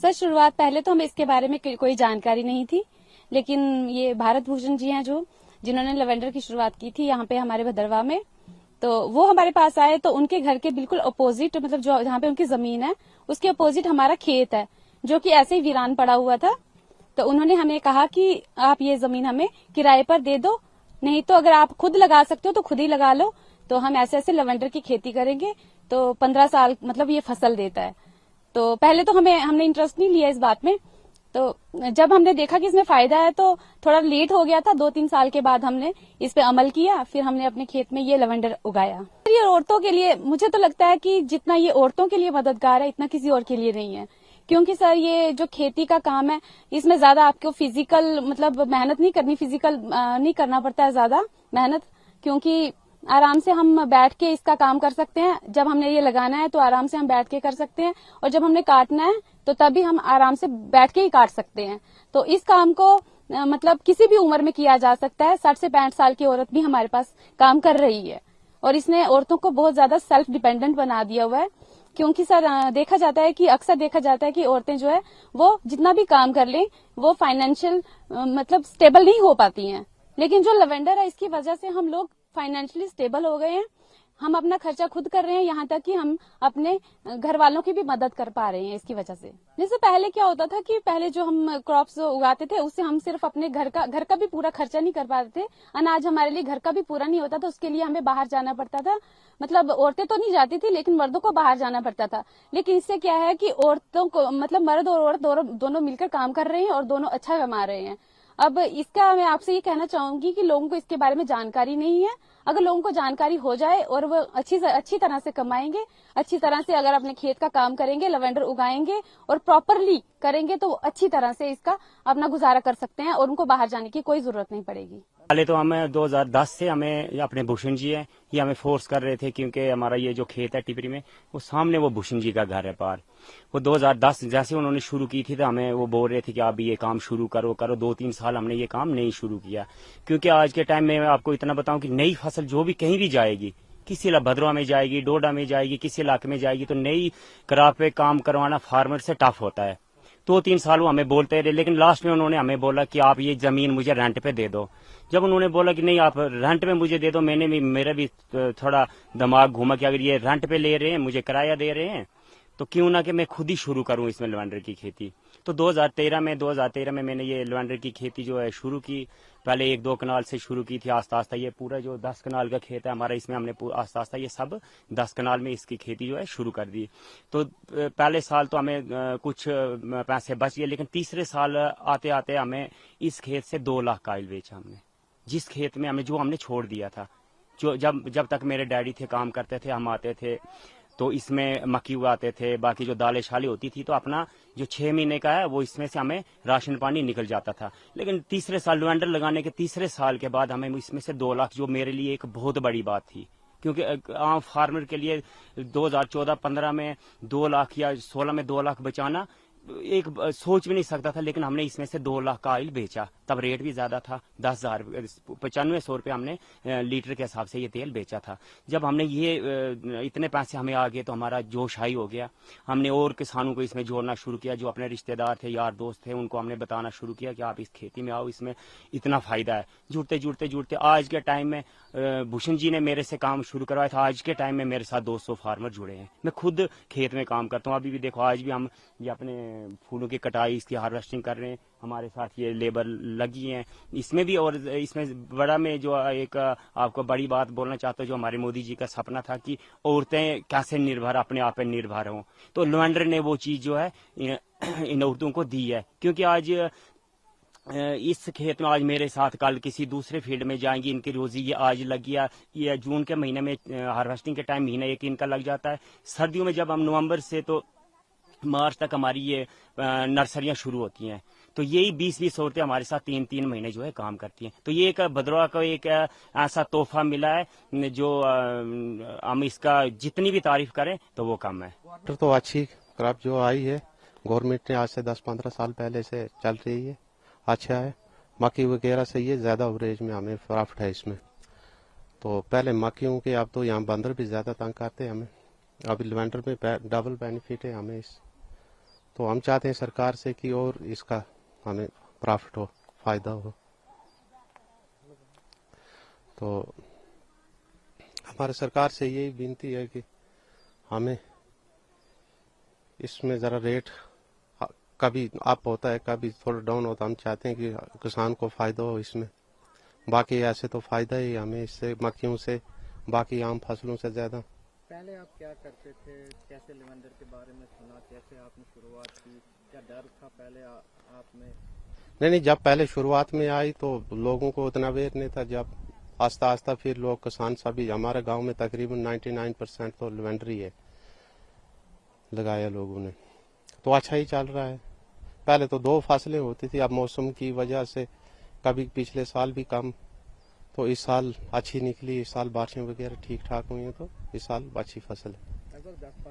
Sir शुरुआत पहले तो हमें इसके बारे में कोई जानकारी नहीं थी, लेकिन ये भारत भूषण जी हैं जिन्होंने लवेंडर की शुरुआत की थी यहाँ पे हमारे भदरवा में, तो वो हमारे पास आए तो उनके घर के बिल्कुल अपोजिट, मतलब जो जहाँ पे उनकी जमीन है उसके अपोजिट हमारा खेत है जो कि ऐसे ही वीरान पड़ा हुआ था। तो उन्होंने हमें कहा कि आप ये जमीन हमें किराए पर दे दो, नहीं तो अगर आप खुद लगा सकते हो तो खुद ही लगा लो, तो हम ऐसे ऐसे लवेंडर की खेती करेंगे, तो 15 साल मतलब ये फसल देता है। तो पहले तो हमने इंटरेस्ट नहीं लिया इस बात में, तो जब हमने देखा कि इसमें फायदा है तो थोड़ा लेट हो गया था, 2-3 साल के बाद हमने इस पे अमल किया, फिर हमने अपने खेत में ये लवेंडर उगाया। ये औरतों के लिए, मुझे तो लगता है कि जितना ये औरतों के लिए मददगार है इतना किसी और के लिए नहीं है, क्योंकि सर ये जो खेती का काम है इसमें ज्यादा आपको फिजिकल मतलब मेहनत नहीं करनी, फिजिकल नहीं करना पड़ता है ज्यादा मेहनत, क्योंकि आराम से हम बैठ के इसका काम कर सकते हैं। जब हमने ये लगाना है तो आराम से हम बैठ के कर सकते हैं, और जब हमने काटना है तो तभी हम आराम से बैठ के ही काट सकते हैं। तो इस काम को मतलब किसी भी उम्र में किया जा सकता है। 60 से 65 साल की औरत भी हमारे पास काम कर रही है, और इसने औरतों को बहुत ज्यादा सेल्फ डिपेंडेंट बना दिया हुआ है, क्योंकि सर देखा जाता है कि अक्सर देखा जाता है कि औरतें जो है वो जितना भी काम कर लें वो फाइनेंशियल मतलब स्टेबल नहीं हो पाती हैं, लेकिन जो लवेंडर है इसकी वजह से हम लोग फाइनेंशियली स्टेबल हो गए हैं। हम अपना खर्चा खुद कर रहे हैं, यहाँ तक कि हम अपने घर वालों की भी मदद कर पा रहे हैं इसकी वजह से। जैसे पहले क्या होता था कि पहले जो हम क्रॉप्स उगाते थे उससे हम सिर्फ अपने घर का भी पूरा खर्चा नहीं कर पाते थे, अनाज हमारे लिए घर का भी पूरा नहीं होता था, उसके लिए हमें बाहर जाना पड़ता था। मतलब औरतें तो नहीं जाती थी लेकिन मर्दों को बाहर जाना पड़ता था। लेकिन इससे क्या है कि औरतों को मतलब मर्द और औरत दोनों मिलकर काम कर रहे हैं और दोनों अच्छा कमा रहे हैं। अब इसका मैं आपसे ये कहना चाहूंगी कि लोगों को इसके बारे में जानकारी नहीं है। अगर लोगों को जानकारी हो जाए और वो अच्छी तरह से कमाएंगे, अच्छी तरह से अगर अपने खेत का काम करेंगे, लवेंडर उगाएंगे और प्रॉपरली करेंगे तो वो अच्छी तरह से इसका अपना गुजारा कर सकते हैं और उनको बाहर जाने की कोई जरूरत नहीं पड़ेगी। पहले तो हमें 2010 से हमें अपने भूषण जी हैं, ये हमें फोर्स कर रहे थे, क्योंकि हमारा ये जो खेत है टिपरी में वो सामने वो भूषण जी का घर है पार। वो 2010 जैसे उन्होंने शुरू की थी तो हमें वो बोल रहे थे कि आप ये काम शुरू करो 2-3 साल हमने ये काम नहीं शुरू किया, क्योंकि आज के टाइम में मैं आपको इतना बताऊं कि नई फसल जो भी कहीं भी जाएगी, किसी भद्रवा में जाएगी, डोडा में जाएगी, किसी इलाके में जाएगी, तो नई क्रॉप पे काम करवाना फार्मर से टफ होता है। 2-3 साल वो हमें बोलते रहे, लेकिन लास्ट में उन्होंने हमें बोला कि आप ये जमीन मुझे रेंट पे दे दो। जब उन्होंने बोला कि नहीं आप रेंट पे मुझे दे दो, मेरा भी थोड़ा दिमाग घूमा कि अगर ये रेंट पे ले रहे हैं, मुझे किराया दे रहे हैं, तो क्यों ना कि मैं खुद ही शुरू करूं इसमें लवेंडर की खेती। तो 2013 में मैंने ये लवेंडर की खेती जो है शुरू की। पहले 1-2 कनाल से शुरू की थी, आस्ता आस्ता ये पूरा जो 10 कनाल का खेत है हमारा, इसमें हमने आस्ता आस्ता ये सब 10 कनाल में इसकी खेती जो है शुरू कर दी। तो पहले साल तो हमें कुछ पैसे बच गए, लेकिन तीसरे साल आते आते हमें इस खेत से 2 लाख का ऑयल बेचा हमने, जिस खेत में हमने छोड़ दिया था। जो जब तक मेरे डैडी थे काम करते थे, हम आते थे तो इसमें मक्की उगाते थे, बाकी जो दालें शाली होती थी, तो अपना जो 6 महीने का है वो इसमें से हमें राशन पानी निकल जाता था। लेकिन तीसरे साल लवेंडर लगाने के तीसरे साल के बाद हमें इसमें से 2 लाख, जो मेरे लिए एक बहुत बड़ी बात थी, क्योंकि आम फार्मर के लिए 2014-15 में 2 लाख या 16 में 2 लाख बचाना एक सोच भी नहीं सकता था। लेकिन हमने इसमें से 2 लाख का ऑयल बेचा, तब रेट भी ज्यादा था, 10,000 9500 रुपये हमने लीटर के हिसाब से ये तेल बेचा था। जब हमने ये इतने पैसे हमें आ गए तो हमारा जोश हाई हो गया। हमने और किसानों को इसमें जोड़ना शुरू किया, जो अपने रिश्तेदार थे, यार दोस्त थे, उनको हमने बताना शुरू किया कि आप इस खेती में आओ, इसमें इतना फायदा है। जुड़ते आज के टाइम में भूषण जी ने मेरे से काम शुरू करवाया था। आज के टाइम में मेरे साथ 200 फार्मर जुड़े हैं। मैं खुद खेत में काम करता हूँ। अभी भी देखो, आज भी हम ये अपने फूलों की कटाई, इसकी हार्वेस्टिंग कर रहे हैं, हमारे साथ ये लेबर लगी हैं इसमें भी। और इसमें बड़ा में जो एक आपको बड़ी बात बोलना चाहता हूँ, जो हमारे मोदी जी का सपना था कि औरतें कैसे निर्भर अपने आप पर निर्भर हों, तो लवेंडर ने वो चीज जो है इन औरतों को दी है। क्योंकि आज इस खेत में आज मेरे साथ कल किसी दूसरे फील्ड में जाएंगी, इनकी रोजी ये आज लगी है। ये जून के महीने में हार्वेस्टिंग के टाइम महीना एक इनका लग जाता है। सर्दियों में जब हम नवंबर से तो मार्च तक हमारी ये नर्सरियां शुरू होती हैं, तो यही 20-20 औरतें हमारे साथ 3-3 महीने जो है काम करती हैं। तो ये एक भद्रवा को एक ऐसा तोहफा मिला है जो हम इसका जितनी भी तारीफ करें तो वो कम है। तो अच्छी क्रॉप जो आई है, गवर्नमेंट ने आज से 10-15 साल पहले से चल रही है, अच्छा है। मक्की वगैरह से ये ज्यादा एवरेज में हमें प्रॉफिट है इसमें। तो पहले मक्कियों के, अब तो यहाँ बंदर भी ज्यादा तंग करते हैं हमें। अभी लवेंडर में डबल बेनिफिट है हमें इस। تو ہم چاہتے ہیں سرکار سے کہ اور اس کا ہمیں پرافٹ ہو، فائدہ ہو. تو ہمارے سرکار سے یہی بینتی ہے کہ ہمیں اس میں ذرا ریٹ کبھی اپ ہوتا ہے کبھی تھوڑا ڈاؤن ہوتا ہے. ہم چاہتے ہیں کہ کسان کو فائدہ ہو اس میں. باقی ایسے تو فائدہ ہی ہمیں اس سے مکیوں سے باقی عام فصلوں سے زیادہ. پہلے آپ کیا کرتے تھے؟ کیسے لیونڈر کے بارے میں سنا؟ کیسے آپ نے شروعات کی؟ کیا ڈر تھا پہلے آپ میں؟ نہیں، جب پہلے شروعات میں آئی تو لوگوں کو اتنا اویئر نہیں تھا. جب آہستہ آہستہ پھر لوگ کسان سبھی ہمارے گاؤں میں تقریباً 99% تو لیونڈر ہی ہے لگایا لوگوں نے. تو اچھا ہی چل رہا ہے. پہلے تو 2 فصلیں ہوتی تھی، اب موسم کی وجہ سے کبھی پچھلے سال بھی کم، تو اس سال اچھی نکلی. اس سال بارشیں وغیرہ ٹھیک ٹھاک ہوئی ہیں تو اس سال اچھی فصل ہے. لگ بھگ 10